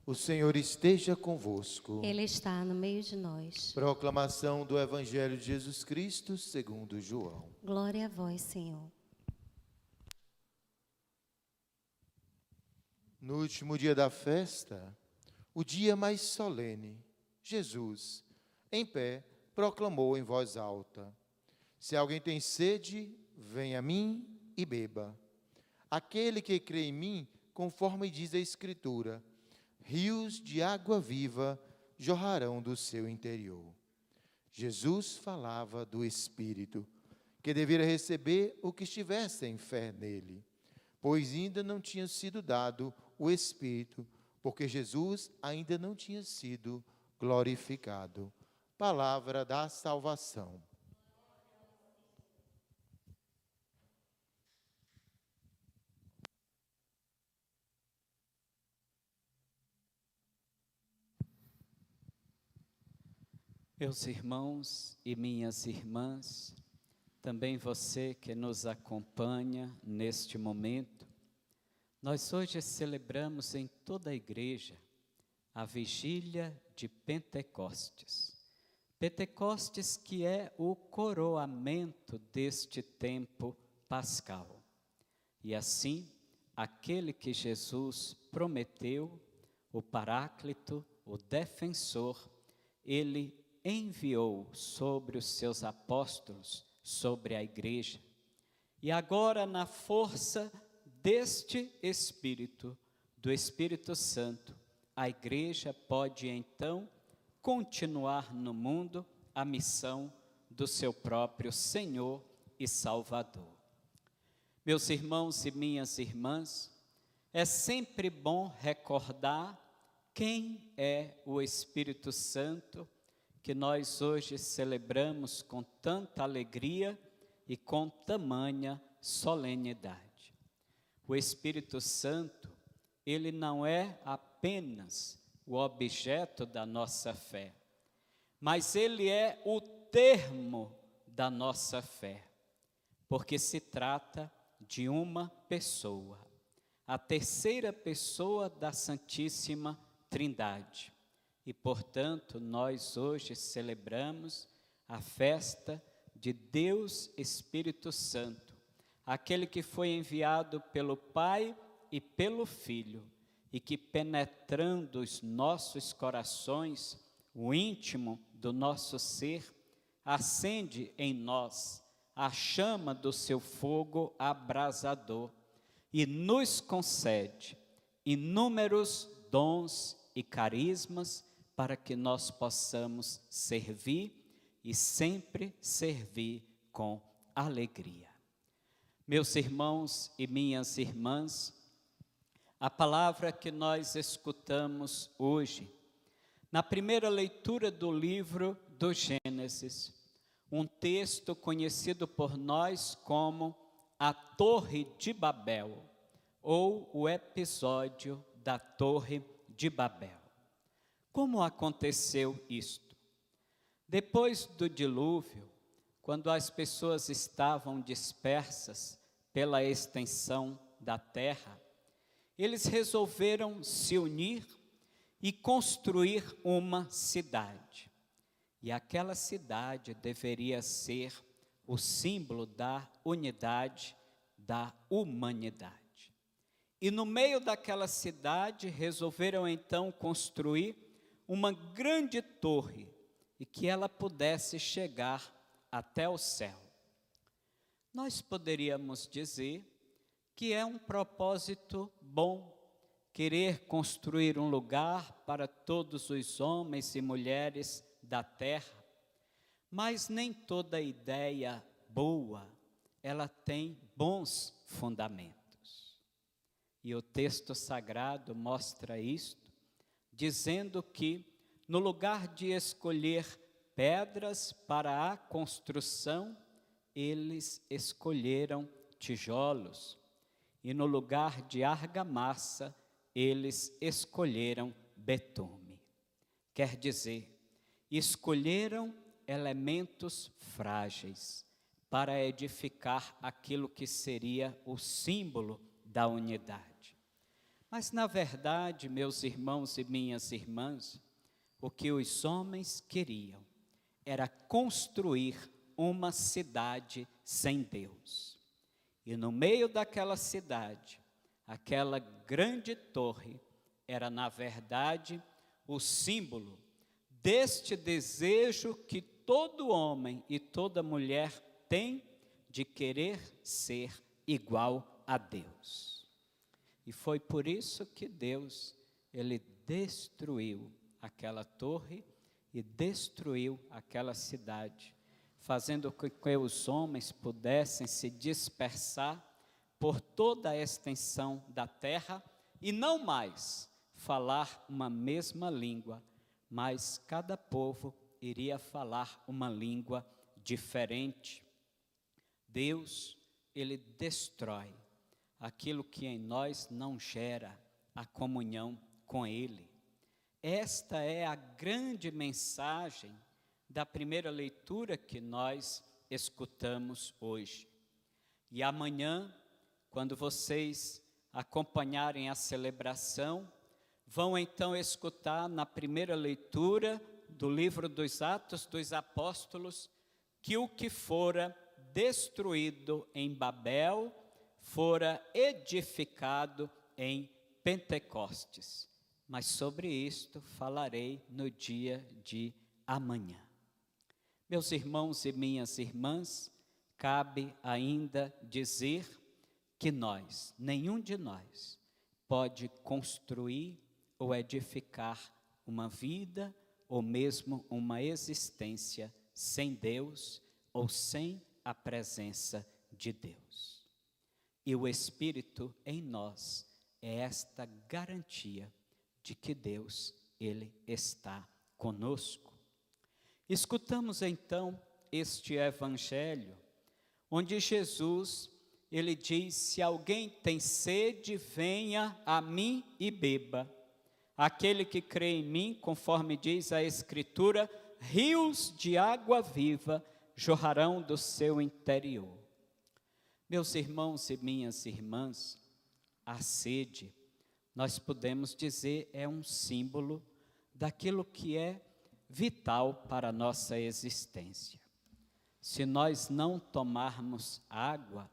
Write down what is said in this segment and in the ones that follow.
O Senhor esteja convosco. Ele está no meio de nós. Proclamação do Evangelho de Jesus Cristo segundo João. Glória a vós, Senhor. No último dia da festa, o dia mais solene, Jesus, em pé, proclamou em voz alta: Se alguém tem sede, venha a mim e beba. Aquele que crê em mim, conforme diz a Escritura, rios de água viva jorrarão do seu interior. Jesus falava do Espírito, que deveria receber o que estivesse em fé nele, pois ainda não tinha sido dado o Espírito, porque Jesus ainda não tinha sido glorificado. Palavra da salvação. Meus irmãos e minhas irmãs, também você que nos acompanha neste momento, nós hoje celebramos em toda a igreja a vigília de Pentecostes. Pentecostes que é o coroamento deste tempo pascal. E assim, aquele que Jesus prometeu, o Paráclito, o defensor, ele enviou sobre os seus apóstolos, sobre a igreja. E agora, na força deste Espírito, do Espírito Santo, a igreja pode então continuar no mundo a missão do seu próprio Senhor e Salvador. Meus irmãos e minhas irmãs, é sempre bom recordar quem é o Espírito Santo, que nós hoje celebramos com tanta alegria e com tamanha solenidade. O Espírito Santo, ele não é apenas o objeto da nossa fé, mas ele é o termo da nossa fé, porque se trata de uma pessoa, a terceira pessoa da Santíssima Trindade. E, portanto, nós hoje celebramos a festa de Deus Espírito Santo, aquele que foi enviado pelo Pai e pelo Filho, e que penetrando os nossos corações, o íntimo do nosso ser, acende em nós a chama do seu fogo abrasador e nos concede inúmeros dons e carismas para que nós possamos servir e sempre servir com alegria. Meus irmãos e minhas irmãs, a palavra que nós escutamos hoje, na primeira leitura do livro do Gênesis, um texto conhecido por nós como a Torre de Babel, ou o episódio da Torre de Babel. Como aconteceu isto? Depois do dilúvio, quando as pessoas estavam dispersas pela extensão da terra, eles resolveram se unir e construir uma cidade. E aquela cidade deveria ser o símbolo da unidade da humanidade. E no meio daquela cidade resolveram então construir uma grande torre e que ela pudesse chegar até o céu. Nós poderíamos dizer que é um propósito bom, querer construir um lugar para todos os homens e mulheres da terra, mas nem toda ideia boa, ela tem bons fundamentos. E o texto sagrado mostra isto, dizendo que no lugar de escolher pedras para a construção, eles escolheram tijolos, e no lugar de argamassa, eles escolheram betume. Quer dizer, escolheram elementos frágeis para edificar aquilo que seria o símbolo da unidade. Mas, na verdade, meus irmãos e minhas irmãs, o que os homens queriam era construir uma cidade sem Deus. E no meio daquela cidade, aquela grande torre era, na verdade, o símbolo deste desejo que todo homem e toda mulher tem de querer ser igual a Deus. E foi por isso que Deus, ele destruiu aquela torre e destruiu aquela cidade, fazendo com que os homens pudessem se dispersar por toda a extensão da terra e não mais falar uma mesma língua, mas cada povo iria falar uma língua diferente. Deus, ele destrói aquilo que em nós não gera a comunhão com ele. Esta é a grande mensagem da primeira leitura que nós escutamos hoje. E amanhã, quando vocês acompanharem a celebração, vão então escutar na primeira leitura do livro dos Atos dos Apóstolos que o que fora destruído em Babel fora edificado em Pentecostes. Mas sobre isto falarei no dia de amanhã. Meus irmãos e minhas irmãs, cabe ainda dizer que nós, nenhum de nós, pode construir ou edificar uma vida ou mesmo uma existência sem Deus ou sem a presença de Deus. E o Espírito em nós é esta garantia de que Deus, ele está conosco. Escutamos então este evangelho, onde Jesus, ele diz: se alguém tem sede, venha a mim e beba. Aquele que crê em mim, conforme diz a Escritura, rios de água viva jorrarão do seu interior. Meus irmãos e minhas irmãs, a sede, nós podemos dizer, é um símbolo daquilo que é vital para a nossa existência. Se nós não tomarmos água,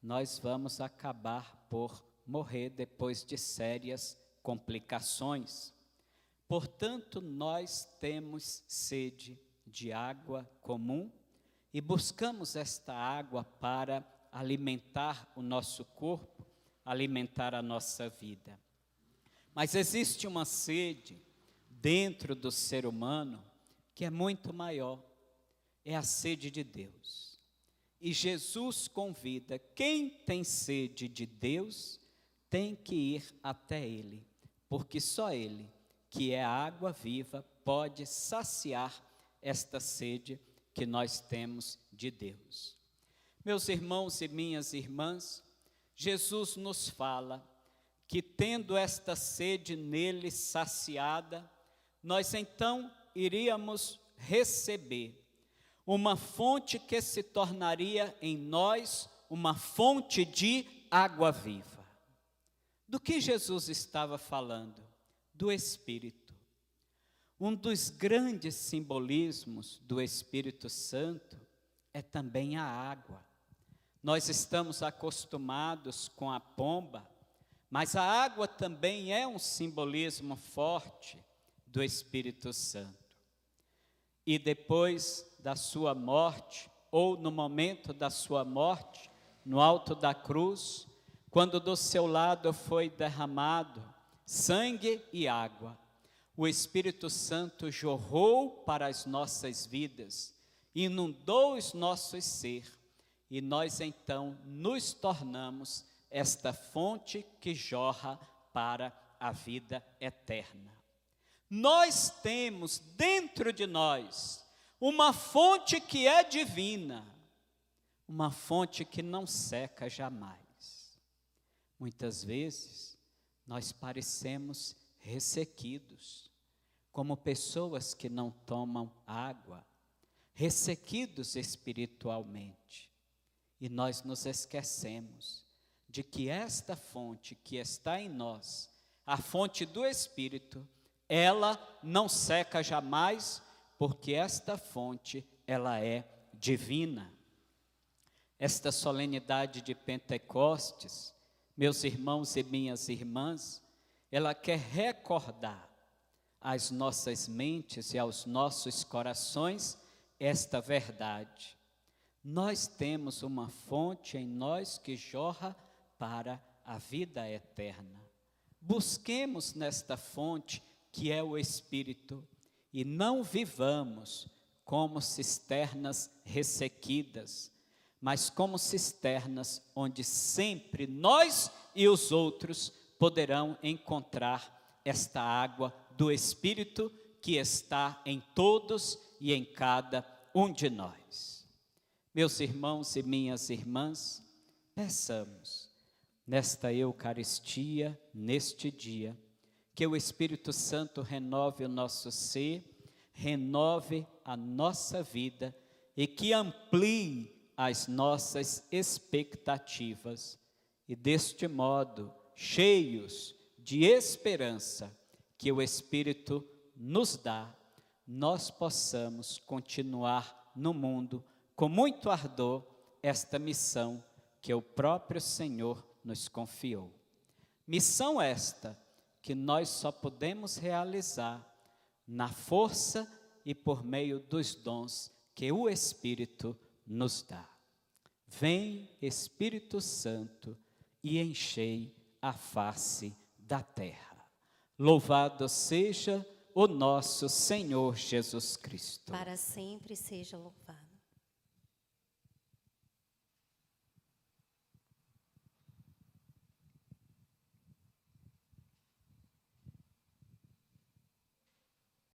nós vamos acabar por morrer depois de sérias complicações. Portanto, nós temos sede de água comum e buscamos esta água para alimentar o nosso corpo, alimentar a nossa vida. Mas existe uma sede dentro do ser humano que é muito maior, é a sede de Deus. E Jesus convida: quem tem sede de Deus tem que ir até Ele, porque só Ele, que é a água viva, pode saciar esta sede que nós temos de Deus. Meus irmãos e minhas irmãs, Jesus nos fala que, tendo esta sede nele saciada, nós então iríamos receber uma fonte que se tornaria em nós uma fonte de água viva. Do que Jesus estava falando? Do Espírito. Um dos grandes simbolismos do Espírito Santo é também a água. Nós estamos acostumados com a pomba, mas a água também é um simbolismo forte do Espírito Santo. E depois da sua morte, ou no momento da sua morte, no alto da cruz, quando do seu lado foi derramado sangue e água, o Espírito Santo jorrou para as nossas vidas, inundou os nossos ser, e nós então nos tornamos esta fonte que jorra para a vida eterna. Nós temos dentro de nós uma fonte que é divina, uma fonte que não seca jamais. Muitas vezes nós parecemos ressequidos, como pessoas que não tomam água, ressequidos espiritualmente. E nós nos esquecemos de que esta fonte que está em nós A fonte do Espírito, ela não seca jamais, porque esta fonte, ela é divina. Esta solenidade de Pentecostes, meus irmãos e minhas irmãs, ela quer recordar às nossas mentes e aos nossos corações esta verdade. Nós temos uma fonte em nós que jorra para a vida eterna. Busquemos nesta fonte que é o Espírito e não vivamos como cisternas ressequidas, mas como cisternas onde sempre nós e os outros poderão encontrar esta água do Espírito que está em todos e em cada um de nós. Meus irmãos e minhas irmãs, peçamos nesta Eucaristia, neste dia, que o Espírito Santo renove o nosso ser, renove a nossa vida e que amplie as nossas expectativas e deste modo, cheios de esperança que o Espírito nos dá, nós possamos continuar no mundo com muito ardor esta missão que o próprio Senhor nos confiou. Missão esta que nós só podemos realizar na força e por meio dos dons que o Espírito nos dá. Vem, Espírito Santo, e enchei a face da terra. Louvado seja o nosso Senhor Jesus Cristo. Para sempre seja louvado.